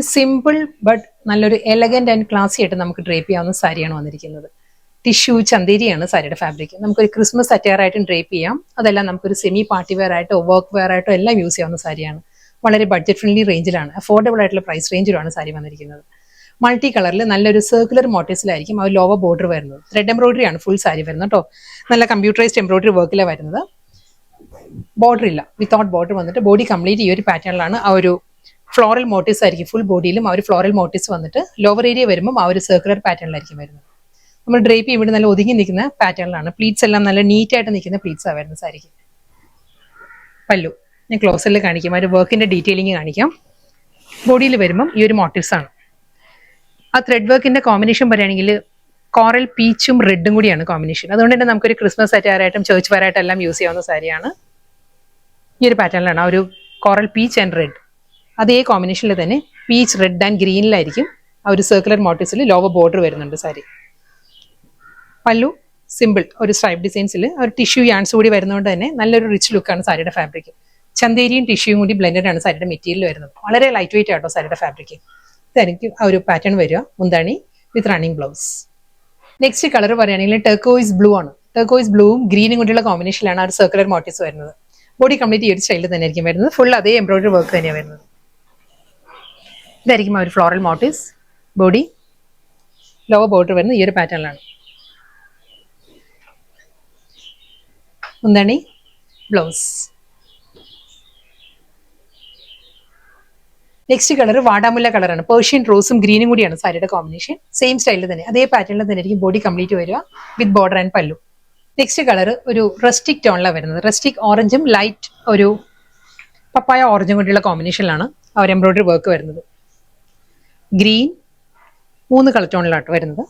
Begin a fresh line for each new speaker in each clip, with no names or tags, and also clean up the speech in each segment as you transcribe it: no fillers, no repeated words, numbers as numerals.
ഒരു simple but നല്ലൊരു elegant and ക്ലാസി ആയിട്ട് നമുക്ക് ഡ്രേപ്പ് ചെയ്യാവുന്ന സാരിയാണ് വന്നിരിക്കുന്നത്. ടിഷ്യൂ ചന്തേരിയാണ് സാരിയുടെ ഫാബ്രിക്. നമുക്കൊരു ക്രിസ്മസ് അറ്റയറായിട്ടും ഡ്രേപ്പ് ചെയ്യാം. അതെല്ലാം നമുക്കൊരു സെമി പാർട്ടി വെയർ ആയിട്ടോ വർക്ക് വെയർ ആയിട്ടോ എല്ലാം യൂസ് ചെയ്യാവുന്ന സാരിയാണ്. വളരെ ബഡ്ജറ്റ് ഫ്രണ്ട്ലി റേഞ്ചിലാണ്, അഫോർഡബിൾ ആയിട്ടുള്ള പ്രൈസ് റേഞ്ചിലാണ് സാരി വന്നിരിക്കുന്നത്. മൾട്ടി കളറിൽ നല്ലൊരു സർക്കുലർ മോട്ടീവ്സിലായിരിക്കും ആ ലോവർ ബോർഡർ വരുന്നത്. ത്രെഡ് എംബ്രോയിഡറി ആണ് ഫുൾ സാരി വരുന്നത് കേട്ടോ. നല്ല കമ്പ്യൂട്ടറൈസ്ഡ് എംബ്രോയിഡറി വർക്കിലാണ് വരുന്നത്. ബോർഡർ ഇല്ല, വിത്തൗട്ട് ബോർഡർ വന്നിട്ട് ബോഡി കംപ്ലീറ്റ് ഈ ഒരു പാറ്റേണിലാണ്. ആ ഒരു ഫ്ലോറൽ മോട്ടീവ്സ് ആയിരിക്കും ഫുൾ ബോഡിയിലും. ആ ഒരു ഫ്ലോറൽ മോട്ടീവ്സ് വന്നിട്ട് ലോവർ ഏരിയ വരുമ്പോൾ ആ ഒരു സർക്കുലർ പാറ്റേണിലായിരിക്കും വരുന്നത്. നമ്മൾ ഡ്രേപ്പ് ഇവിടെ നല്ല ഒതുങ്ങി നിൽക്കുന്ന പാറ്റേണിലാണ്. പ്ലീറ്റ്സ് എല്ലാം നല്ല നീറ്റ് ആയിട്ട് നിൽക്കുന്ന പ്ലീറ്റ്സാണ് വരുന്നത് സാരിക്ക്. പല്ലു ഞാൻ ക്ലോസറിൽ കാണിക്കാം, ആ ഒരു വർക്കിന്റെ ഡീറ്റെയിലിംഗ് കാണിക്കാം. ബോഡിയിൽ വരുമ്പം ഈ ഒരു മോട്ടീവ്സ് ആണ്. ആ ത്രെഡ് വർക്കിന്റെ കോമ്പിനേഷൻ പറയുകയാണെങ്കിൽ കോറൽ പീച്ചും റെഡും കൂടിയാണ് കോമ്പിനേഷൻ. അതുകൊണ്ട് തന്നെ നമുക്കൊരു ക്രിസ്മസ് അറ്റയറായിട്ടും ചേർച്ച് വെയറായിട്ടും എല്ലാം യൂസ് ചെയ്യാവുന്ന സാരിയാണ്. ഈ ഒരു പാറ്റേണിലാണ് ആ ഒരു കോറൽ പീച്ച് ആൻഡ് റെഡ്. അതേ കോമ്പിനേഷനിൽ തന്നെ പീച്ച് റെഡ് ആൻഡ് ഗ്രീനിലായിരിക്കും ആ ഒരു സർക്കുലർ മോട്ടീവ്സിൽ ലോവർ ബോർഡർ വരുന്നുണ്ട് സാരി. പല്ലു സിമ്പിൾ ഒരു സ്ട്രൈപ്പ് ഡിസൈൻസിൽ ഒരു ടിഷ്യൂ യാൻസ് കൂടി വരുന്നതുകൊണ്ട് തന്നെ നല്ലൊരു റിച്ച് ലുക്കാണ് സാരിയുടെ ഫാബ്രിക്. ചന്തേരിയും ടിഷ്യൂയും കൂടി ബ്ലെൻഡഡ് ആണ് സാരിയുടെ മെറ്റീരിയൽ വരുന്നത്. വളരെ ലൈറ്റ് വെയിറ്റ് ആട്ടോ സാരിയുടെ ഫാബ്രിക്. ഇതായിരിക്കും ആ ഒരു പാറ്റേൺ വരിക. മുന്താണി വിത്ത് റണ്ണിങ് ബ്ലൗസ്. നെക്സ്റ്റ് കളർ പറയുകയാണെങ്കിൽ ടെർക്കോയിസ് ബ്ലൂ ആണ്. ടെർക്കോയിസ് ബ്ലൂവും ഗ്രീനും കൂടിയുള്ള കോമ്പിനേഷനിലാണ് ആ ഒരു സർക്കുലർ മോട്ടീവ്സ് വരുന്നത്. ബോഡി കംപ്ലീറ്റ് ഈ ഒരു സ്റ്റൈലിൽ തന്നെ ആയിരിക്കും വരുന്നത്. ഫുൾ അതേ എംബ്രോയിഡറി വർക്ക് തന്നെയാണ് വരുന്നത്. ഇതായിരിക്കും ആ ഒരു floral motifs. Body lower border വരുന്നത് ഈ ഒരു പാറ്റേണിലാണ്. മുന്താണി ബ്ലൗസ്. നെക്സ്റ്റ് കളർ വാടാമുല്ല കളറാണ്. പേർഷ്യൻ റോസും ഗ്രീനും കൂടിയാണ് സാരിയുടെ കോമ്പിനേഷൻ. സെയിം സ്റ്റൈലിൽ തന്നെ അതേ പാറ്റേണിൽ തന്നെ ആയിരിക്കും ബോഡി കംപ്ലീറ്റ് വരിക വിത്ത് ബോർഡർ ആൻഡ് പല്ലു. നെക്സ്റ്റ് കളർ ഒരു റസ്റ്റിക് ടോണിലാണ് വരുന്നത്. റസ്റ്റിക് ഓറഞ്ചും ലൈറ്റ് ഒരു പപ്പായ ഓറഞ്ചും കൂടിയുള്ള കോമ്പിനേഷനിലാണ് ആ ഒരു എംബ്രോയിഡറി വർക്ക് വരുന്നത്. ഗ്രീൻ 3 കളർ ടോണിലാട്ടോ വരുന്നത്.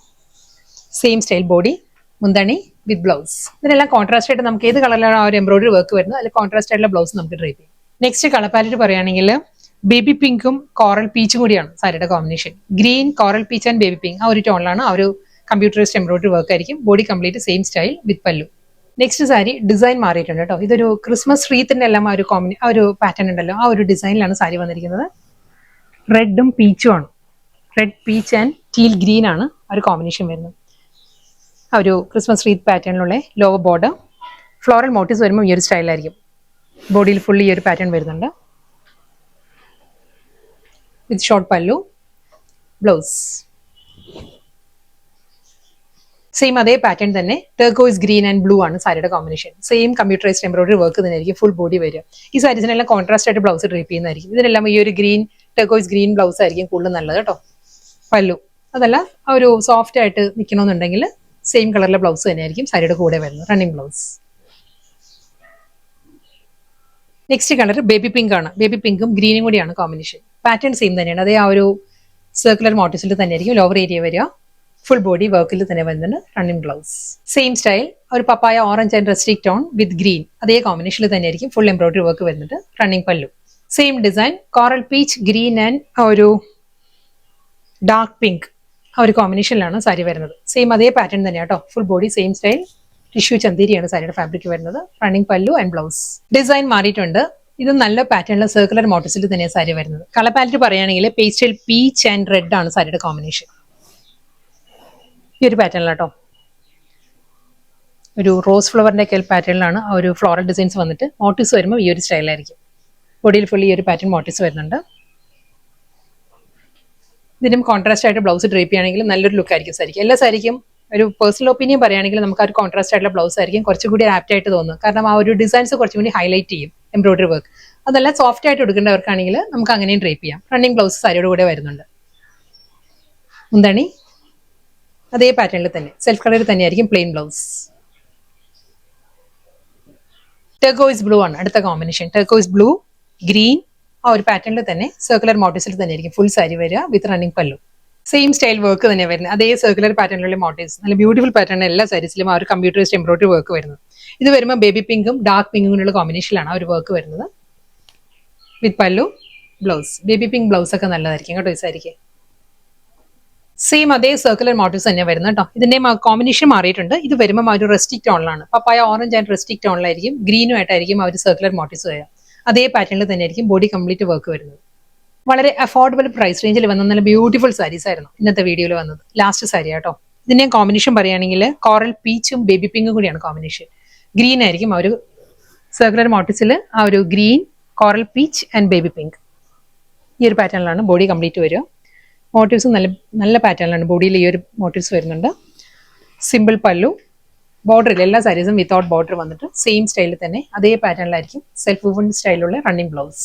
സെയിം സ്റ്റൈൽ ബോഡി, മുന്താണി വിത്ത് ബ്ലൗസ്. ഇതിനെല്ലാം കോൺട്രാസ്റ്റ് ആയിട്ട് നമുക്ക് ഏത് കളറിലാണ് ആ ഒരു എംബ്രോയിഡറി വർക്ക് വരുന്നത് അതിൽ കോൺട്രാസ്റ്റ് ആയിട്ടുള്ള ബ്ലൗസ് നമുക്ക് ഡ്രേപ്പ് ചെയ്യാം. നെക്സ്റ്റ് കളർ പാലറ്റ് പറയുകയാണെങ്കിൽ ബേബി പിങ്കും കോറൽ പീച്ചും കൂടിയാണ് സാരിയുടെ combination. Green, coral peach and baby pink ആ ഒരു ടോണിലാണ്. ആ ഒരു കമ്പ്യൂട്ടറൈസ്ഡ് എംബ്രോയിഡറി വർക്ക് ആയിരിക്കും. Body complete same style with pallu. Next sari design മാറിയിട്ടുണ്ട് കേട്ടോ. ഇതൊരു ക്രിസ്മസ് റീത്തിന്റെ എല്ലാം ആ ഒരു പാറ്റേൺ ഉണ്ടല്ലോ, ആ ഒരു ഡിസൈനിലാണ് സാരി വന്നിരിക്കുന്നത്. റെഡും പീച്ചും ആണ്. Red peach and teal green ആണ് ആ ഒരു കോമ്പിനേഷൻ വരുന്നത്. ആ ഒരു ക്രിസ്മസ് റീത്ത് പാറ്റേണിലുള്ള ലോവർ ബോർഡർ, ഫ്ലോറൽ മോട്ടീവ്സ് വരുമ്പോൾ ഈ ഒരു സ്റ്റൈലായിരിക്കും. ബോഡിയിൽ ഫുള്ളി ഈ ഒരു പാറ്റേൺ വരുന്നുണ്ട് വിത്ത് ഷോർട്ട് പല്ലു, ബ്ലൗസ്. സെയിം അതേ പാറ്റേൺ തന്നെ ടെർക്കോയിസ് ഗ്രീൻ ആൻഡ് ബ്ലൂ ആണ് സാരിയുടെ combination. Same computerised embroidery work തന്നെ ആയിരിക്കും ഫുൾ ബോഡി വരിക. ഈ സാരീസിനെല്ലാം കോൺട്രാസ്റ്റ് ആയിട്ട് ബ്ലൗസ് ഡ്രേപ്പ് ചെയ്യുന്നതായിരിക്കും. ഇതിനെല്ലാം ഈ ഒരു ഗ്രീൻ ടെർക്കോയിസ് ഗ്രീൻ ബ്ലൗസ് ആയിരിക്കും കൂടുതൽ നല്ലത് കേട്ടോ. പല്ലു അതല്ല ആ ഒരു സോഫ്റ്റ് ആയിട്ട് നിൽക്കണമെന്നുണ്ടെങ്കിൽ സെയിം കളറിലെ ബ്ലൗസ് തന്നെയായിരിക്കും സാരിയുടെ കൂടെ വരുന്നത്, running blouse. Next colour baby pink ആണ്. ബേബി പിങ്കും ഗ്രീനും കൂടിയാണ് കോമ്പിനേഷൻ. പാറ്റേൺ സെയിം തന്നെയാണ്. അതേ ആ ഒരു സർക്കുലർ മോട്ടീവ്സിൽ തന്നെയായിരിക്കും ലോവർ ഏരിയ വരിക. ഫുൾ ബോഡി വർക്കിൽ തന്നെ വരുന്നുണ്ട്, റണ്ണിങ് ബ്ലൗസ്. സെയിം സ്റ്റൈൽ ഒരു papaya orange and rustic tone with green അതേ കോമ്പിനേഷനിൽ തന്നെയായിരിക്കും ഫുൾ എംബ്രോയിഡറി വർക്ക് വരുന്നുണ്ട്, running pallu. Same design coral peach green and ഒരു ഡാർക്ക് പിങ്ക് ആ ഒരു കോമ്പിനേഷനിലാണ് സാരി വരുന്നത്. സെയിം അതേ പാറ്റേൺ തന്നെയാണ് കേട്ടോ. Full body same style tissue ചന്തേരിയാണ് സാരിയുടെ ഫാബ്രിക് വരുന്നത്, റണ്ണിങ് പല്ലു ആൻഡ് ബ്ലൗസ്. ഡിസൈൻ മാറിയിട്ടുണ്ട്. ഇത് നല്ല പാറ്റേണിലെ സർക്കുലർ മോട്ടീവ്സിൽ തന്നെയാണ് സാരി വരുന്നത്. കളർ പാലറ്റ് പറയുകയാണെങ്കിൽ പേസ്റ്റൽ പീച്ച് ആൻഡ് റെഡ് ആണ് സാരിയുടെ കോമ്പിനേഷൻ. ഈ ഒരു പാറ്റേണിലാട്ടോ ഒരു റോസ് ഫ്ലവറിന്റെ ഒക്കെ പാറ്റേണിലാണ് ആ ഒരു ഫ്ലോറൽ ഡിസൈൻസ് വന്നിട്ട് മോട്ടീവ്സ് വരുമ്പോൾ ഈ ഒരു സ്റ്റൈലായിരിക്കും. ബോഡിയിൽ ഫുള്ളി ഈ ഒരു പാറ്റേൺ മോട്ടീവ്സ് വരുന്നുണ്ട്. ഇതിനും കോൺട്രാസ്റ്റ് ആയിട്ട് ബ്ലൗസ് ഡ്രേപ്പ് ചെയ്യുകയാണെങ്കിൽ നല്ലൊരു ലുക്ക് ആയിരിക്കും സാരിക്ക്. എല്ലാ സാരിക്കും ഒരു പേഴ്സണൽ ഒപ്പീനിയൻ പറയുകയാണെങ്കിൽ നമുക്ക് ആ ഒരു കോൺട്രാസ്റ്റ് ആയിട്ടുള്ള ബ്ലൗസ് ആയിരിക്കും കുറച്ചുകൂടി ആപ്റ്റ് ആയിട്ട് തോന്നും. കാരണം ആ ഒരു ഡിസൈൻസ് കുറച്ചും കൂടി ഹൈലൈറ്റ് ചെയ്യും എംബ്രോയിഡറി വർക്ക്. അതെല്ലാം സോഫ്റ്റ് ആയിട്ട് എടുക്കേണ്ടവർക്കാണെങ്കിൽ നമുക്ക് അങ്ങനെയും ഡ്രേപ്പ് ചെയ്യാം. റണ്ണിങ് ബ്ലൗസ് സാരിയുടെ കൂടെ വരുന്നുണ്ട്. മുന്താണി അതേ പാറ്റേണിൽ തന്നെ സെൽഫ് കളറിൽ തന്നെയായിരിക്കും പ്ലെയിൻ ബ്ലൗസ്. ടെർക്കോയിസ് ബ്ലൂ ആണ് അടുത്ത കോമ്പിനേഷൻ. ടെർക്കോയിസ് ബ്ലൂ, ഗ്രീൻ ആ ഒരു പാറ്റേണിൽ തന്നെ സർക്കുലർ മോട്ടീവ്സിൽ തന്നെയായിരിക്കും ഫുൾ സാരി വരിക വിത്ത് running pallu. Same style work തന്നെ വരുന്നത്. അതേ സർക്കുലർ പാറ്റേണിലുള്ള മോട്ടീവ്സ്, നല്ല ബ്യൂട്ടിഫുൾ പാറ്റേൺ എല്ലാ സാരീസിലും ആ ഒരു കമ്പ്യൂട്ടറൈസ്ഡ് എംബ്രോയിഡറി വർക്ക് വരുന്നത്. ഇത് വരുമ്പോൾ ബേബി പിങ്കും ഡാർക്ക് പിങ്കും കൂടിയുള്ള കോമ്പിനേഷനിലാണ് ആ ഒരു വർക്ക് വരുന്നത് വിത്ത് പല്ലു, ബ്ലൗസ്. ബേബി പിങ്ക് ബ്ലൗസ് ഒക്കെ നല്ലതായിരിക്കും കേട്ടോ ഈ സാരിക്ക്. സെയിം അതേ സർക്കുലർ മോട്ടീവ്സ് തന്നെ വരുന്നത് കേട്ടോ. ഇതിന്റെ കോമ്പിനേഷൻ മാറിയിട്ടുണ്ട്. ഇത് വരുമ്പോൾ ആ ഒരു റെസ്റ്റിക് ടോണിലാണ്. പപ്പായ ഓറഞ്ച് ആൻഡ് റെസ്റ്റിക് ടോണിലായിരിക്കും. ഗ്രീനും ആയിട്ടായിരിക്കും ആ ഒരു സർക്കുലർ മോട്ടീവ്സ് വരിക. അതേ പാറ്റേണിൽ തന്നെയായിരിക്കും ബോഡി കംപ്ലീറ്റ് വർക്ക് വരുന്നത്. വളരെ അഫോർഡബിൾ പ്രൈസ് റേഞ്ചിൽ വന്ന നല്ല ബ്യൂട്ടിഫുൾ സാരീസ് ആയിരുന്നു ഇന്നത്തെ വീഡിയോയിൽ വന്നത്. ലാസ്റ്റ് സാരി കേട്ടോ. ഇതിന്റെ കോമ്പിനേഷൻ പറയുകയാണെങ്കിൽ കോറൽ പീച്ചും ബേബി പിങ്കും കൂടിയാണ് കോമ്പിനേഷൻ. ഗ്രീൻ ആയിരിക്കും ആ ഒരു സർക്കുലർ മോട്ടീവ്സിൽ, ആ ഒരു green, coral peach and baby pink. ഈ ഒരു പാറ്റേണിലാണ് ബോഡി കംപ്ലീറ്റ് വരിക. മോട്ടീവ്സ് നല്ല നല്ല പാറ്റേണിലാണ് ബോഡിയിൽ ഈ ഒരു മോട്ടീവ്സ് വരുന്നുണ്ട്. സിമ്പിൾ പല്ലു, ബോർഡറിൽ എല്ലാ സാരീസും വിത്തൗട്ട് ബോർഡർ വന്നിട്ട് സെയിം സ്റ്റൈലിൽ തന്നെ അതേ പാറ്റേണിലായിരിക്കും സെൽഫ് വുവൺ സ്റ്റൈലുള്ള റണ്ണിങ് ബ്ലൗസ്.